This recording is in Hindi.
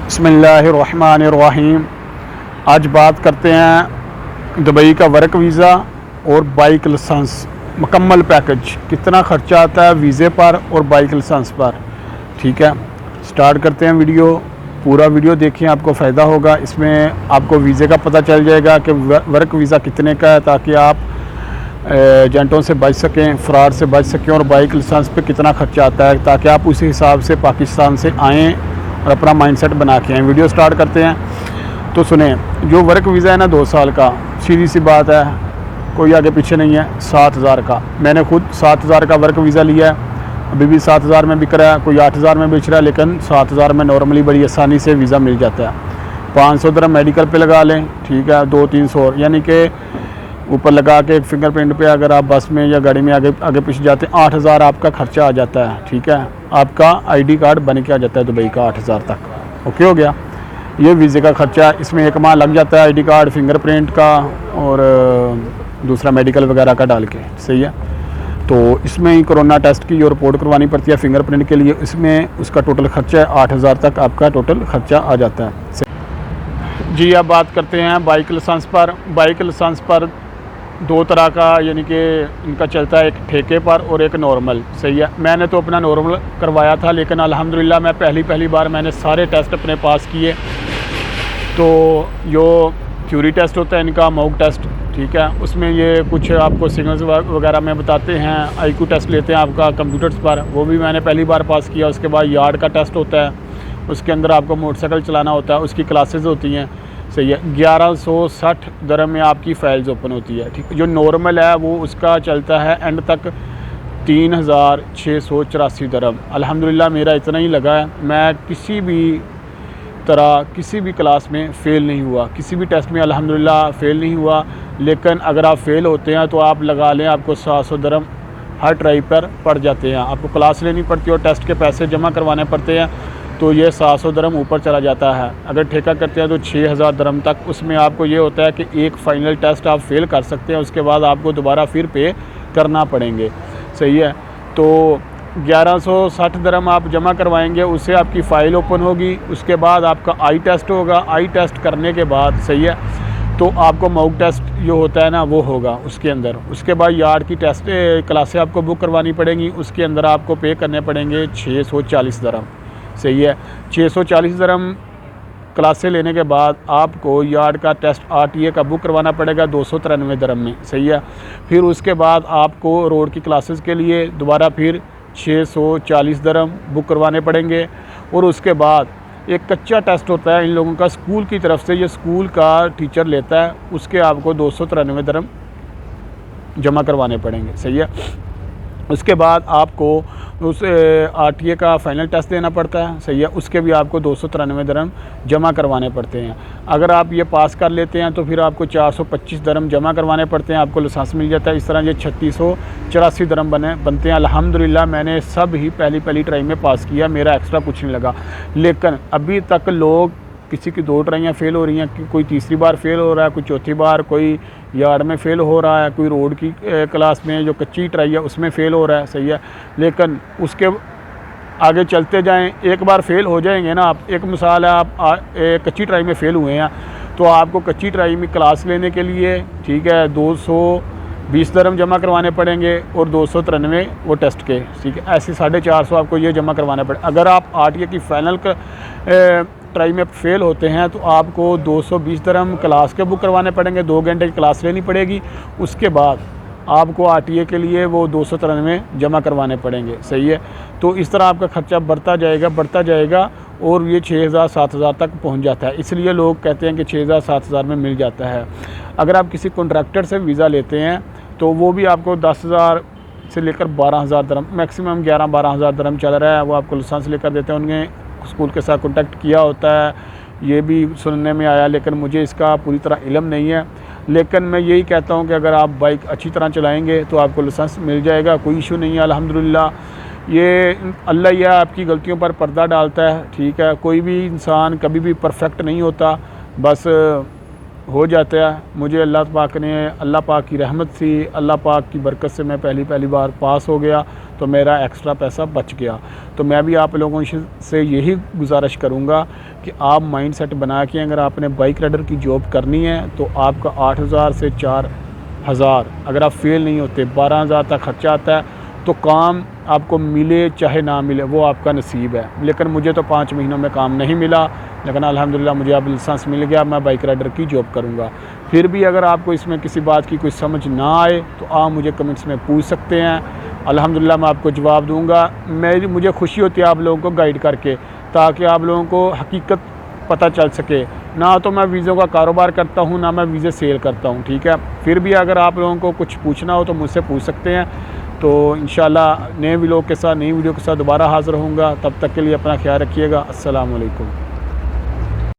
बिस्मिल्लाहिर्रहमानिर्रहीम। आज बात करते हैं दुबई का वर्क वीज़ा और बाइक लाइसेंस मुकम्मल पैकेज, कितना ख़र्चा आता है वीज़े पर और बाइक लाइसेंस पर। ठीक है, स्टार्ट करते हैं वीडियो। पूरा वीडियो देखिए, आपको फ़ायदा होगा। इसमें आपको वीज़े का पता चल जाएगा कि वर्क वीज़ा कितने का है, ताकि आप एजेंटों से बच सकें, फ्रॉड से बच सकें, और बाइक लाइसेंस पे कितना ख़र्चा आता है, ताकि आप उसी हिसाब से पाकिस्तान से आएँ और अपना माइंडसेट बना के आएँ। वीडियो स्टार्ट करते हैं। तो सुने, जो वर्क वीज़ा है ना 2 साल का, सीधी सी बात है, कोई आगे पीछे नहीं है। 7,000 का, मैंने खुद 7,000 का वर्क वीज़ा लिया है। अभी भी 7,000 में बिक रहा है, कोई 8,000 में बेच रहा है, लेकिन 7,000 में नॉर्मली बड़ी आसानी से वीज़ा मिल जाता है। 500 दिरहम मेडिकल पे लगा लें, ठीक है, 200-300 और, यानी कि ऊपर लगा के एक फिंगरप्रिंट पे अगर आप बस में या गाड़ी में आगे पीछे जाते हैं, 8,000 आपका खर्चा आ जाता है। ठीक है, आपका आईडी कार्ड बन के आ जाता है दुबई का 8,000 तक। ओके हो गया, ये वीज़े का खर्चा। इसमें 1 माह लग जाता है आईडी कार्ड, फिंगरप्रिंट का और दूसरा मेडिकल वगैरह का डाल के। सही है, तो इसमें ही कोरोना टेस्ट की जो रिपोर्ट करवानी पड़ती है फिंगरप्रिंट के लिए, इसमें उसका टोटल खर्चा है 8,000 तक आपका टोटल खर्चा आ जाता है। जी, अब बात करते हैं बाइक लाइसेंस पर। बाइक लाइसेंस पर 2 तरह का, यानी कि इनका चलता है, एक ठेके पर और एक नॉर्मल। सही है, मैंने तो अपना नॉर्मल करवाया था, लेकिन अल्हम्दुलिल्लाह मैं पहली बार मैंने सारे टेस्ट अपने पास किए। तो जो थ्योरी टेस्ट होता है इनका, मॉक टेस्ट, ठीक है, उसमें ये कुछ आपको सिग्नल्स वगैरह में बताते हैं। आईक्यू टेस्ट लेते हैं आपका कंप्यूटर्स पर, वो भी मैंने पहली बार पास किया। उसके बाद यार्ड का टेस्ट होता है, उसके अंदर आपको मोटरसाइकिल चलाना होता है, उसकी क्लासेस होती हैं। सही है, 1160 दिरहम में आपकी फाइल्स ओपन होती है। ठीक, जो नॉर्मल है वो उसका चलता है एंड तक 3,684 दिरहम। अल्हम्दुलिल्लाह मेरा इतना ही लगा है। मैं किसी भी तरह किसी भी क्लास में फ़ेल नहीं हुआ, किसी भी टेस्ट में अल्हम्दुलिल्लाह फ़ेल नहीं हुआ। लेकिन अगर आप फ़ेल होते हैं तो आप लगा लें, आपको 700 दिरहम हर ट्राई पर पड़ जाते हैं। आपको क्लास लेनी पड़ती है और टेस्ट के पैसे जमा करवाने पड़ते हैं, तो ये 700 दिरहम ऊपर चला जाता है। अगर ठेका करते हैं तो 6,000 दिरहम तक। उसमें आपको ये होता है कि एक फ़ाइनल टेस्ट आप फेल कर सकते हैं, उसके बाद आपको दोबारा फिर पे करना पड़ेंगे। सही है, तो 1160 दिरहम आप जमा करवाएंगे, उससे आपकी फ़ाइल ओपन होगी। उसके बाद आपका आई टेस्ट होगा। आई टेस्ट करने के बाद, सही है, तो आपको मॉक टेस्ट जो होता है ना वो होगा उसके अंदर। उसके बाद यार्ड की टेस्ट क्लासें आपको बुक करवानी पड़ेंगी, उसके अंदर आपको पे करने पड़ेंगे 640 दिरहम। सही है, 640 दिरहम क्लासें लेने के बाद आपको यार्ड का टेस्ट RTA का बुक करवाना पड़ेगा 293 दिरहम में। सही है, फिर उसके बाद आपको रोड की क्लासेस के लिए दोबारा फिर 640 दिरहम बुक करवाने पड़ेंगे। और उसके बाद एक कच्चा टेस्ट होता है इन लोगों का स्कूल की तरफ से, ये स्कूल का टीचर लेता है, उसके आपको 293 दिरहम जमा करवाने पड़ेंगे। सही है, उसके बाद आपको उस RTA का फ़ाइनल टेस्ट देना पड़ता है। सही है, उसके भी आपको 293 दिरहम जमा करवाने पड़ते हैं। अगर आप ये पास कर लेते हैं तो फिर आपको 425 दिरहम जमा करवाने पड़ते हैं, आपको लाइसेंस मिल जाता है। इस तरह ये 3,684 दिरहम बनते हैं। अल्हम्दुलिल्लाह मैंने सब ही पहली ट्राई में पास किया, मेरा एक्स्ट्रा कुछ नहीं लगा। लेकिन अभी तक लोग, किसी की 2 ट्राइयाँ फ़ेल हो रही हैं, कोई तीसरी बार फ़ेल हो रहा है, कोई चौथी बार, कोई यार्ड में फ़ेल हो रहा है, कोई रोड की क्लास में जो कच्ची ट्राई है उसमें फ़ेल हो रहा है। सही है, लेकिन उसके आगे चलते जाएं, एक बार फ़ेल हो जाएंगे ना आप। एक मिसाल है, आप कच्ची ट्राई में फ़ेल हुए हैं, तो आपको कच्ची ट्राई में क्लास लेने के लिए, ठीक है, 220 दिरहम जमा करवाने पड़ेंगे और 293 वो टेस्ट के। ठीक है, ऐसे 450 आपको ये जमा करवाना पड़े। अगर आप RTA की फ़ाइनल ट्राई में फ़ेल होते हैं तो आपको 220 दिरहम क्लास के बुक करवाने पड़ेंगे, 2 घंटे की क्लास लेनी पड़ेगी। उसके बाद आपको RTA के लिए वो 293 जमा करवाने पड़ेंगे। सही है, तो इस तरह आपका ख़र्चा बढ़ता जाएगा और ये 6,000-7,000 तक पहुंच जाता है। इसलिए लोग कहते हैं कि 6,000-7,000 में मिल जाता है। अगर आप किसी कॉन्ट्रैक्टर से वीज़ा लेते हैं तो वो भी आपको 10,000 से लेकर 12,000 दिरहम, मैक्सिमम 11-12,000 दिरहम चल रहा है। वो आपको लाइसेंस लेकर देते हैं, उनके स्कूल के साथ कॉन्टैक्ट किया होता है, ये भी सुनने में आया, लेकिन मुझे इसका पूरी तरह इल्म नहीं है। लेकिन मैं यही कहता हूँ कि अगर आप बाइक अच्छी तरह चलाएंगे तो आपको लाइसेंस मिल जाएगा, कोई इशू नहीं है। अल्हम्दुलिल्लाह ये अल्लाह ही आपकी गलतियों पर पर्दा डालता है। ठीक है, कोई भी इंसान कभी भी परफेक्ट नहीं होता, बस हो जाता है। मुझे अल्लाह पाक की रहमत थी, अल्लाह पाक की बरकत से मैं पहली बार पास हो गया, तो मेरा एक्स्ट्रा पैसा बच गया। तो मैं भी आप लोगों से यही गुजारिश करूँगा कि आप माइंड सेट बना के अगर आपने बाइक राइडर की जॉब करनी है तो आपका 8,000 से 4,000, अगर आप फेल नहीं होते 12,000 तक खर्चा आता है। तो काम आपको मिले चाहे ना मिले वो आपका नसीब है। लेकिन मुझे तो 5 महीनों में काम नहीं मिला, लेकिन अल्हम्दुलिल्लाह मुझे अब लाइसेंस मिल गया, मैं बाइक राइडर की जॉब करूँगा। फिर भी अगर आपको इसमें किसी बात की कोई समझ ना आए तो आप मुझे कमेंट्स में पूछ सकते हैं, अल्हम्दुलिल्लाह मैं आपको जवाब दूँगा। मुझे खुशी होती है आप लोगों को गाइड करके, ताकि आप लोगों को हकीकत पता चल सके। ना तो मैं वीज़ों का कारोबार करता हूँ, ना मैं वीज़े सेल करता हूँ, ठीक है। फिर भी अगर आप लोगों को कुछ पूछना हो तो मुझसे पूछ सकते हैं। तो इंशाल्लाह नए व्लॉग के साथ, नई वीडियो के साथ दोबारा हाज़िर होऊंगा। तब तक के लिए अपना ख्याल रखिएगा। अस्सलाम वालेकुम।